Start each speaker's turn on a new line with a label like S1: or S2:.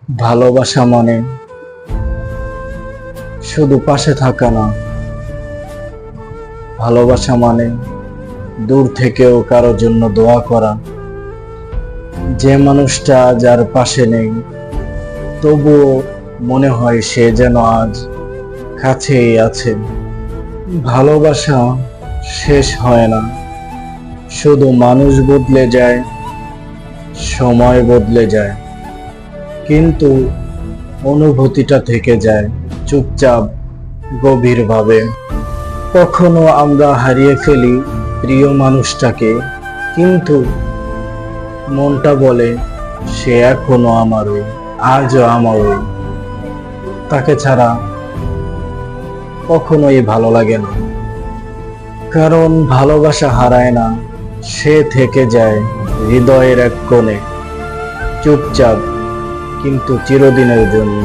S1: ভালোবাসা মানে শুধু পাশে থাকা না। ভালোবাসা মানে দূর থেকেও কারোর জন্য দোয়া করা। যে মানুষটা যার পাশে নেই, তবুও মনে হয় সে যেন আজ কাছেই আছে। ভালোবাসা শেষ হয় না, শুধু মানুষ বদলে যায়, সময় বদলে যায়, কিন্তু অনুভূতিটা থেকে যায় চুপচাপ, গভীরভাবে। কখনো আমরা হারিয়ে ফেলি প্রিয় মানুষটাকে, কিন্তু মনটা বলে সে এখনো আমারই, আজও আমারই। তাকে ছাড়া কখনোই ভালো লাগে না, কারণ ভালোবাসা হারায় না, সে থেকে যায় হৃদয়ের এক কোণে, চুপচাপ, কিন্তু চিরদিনের জন্য।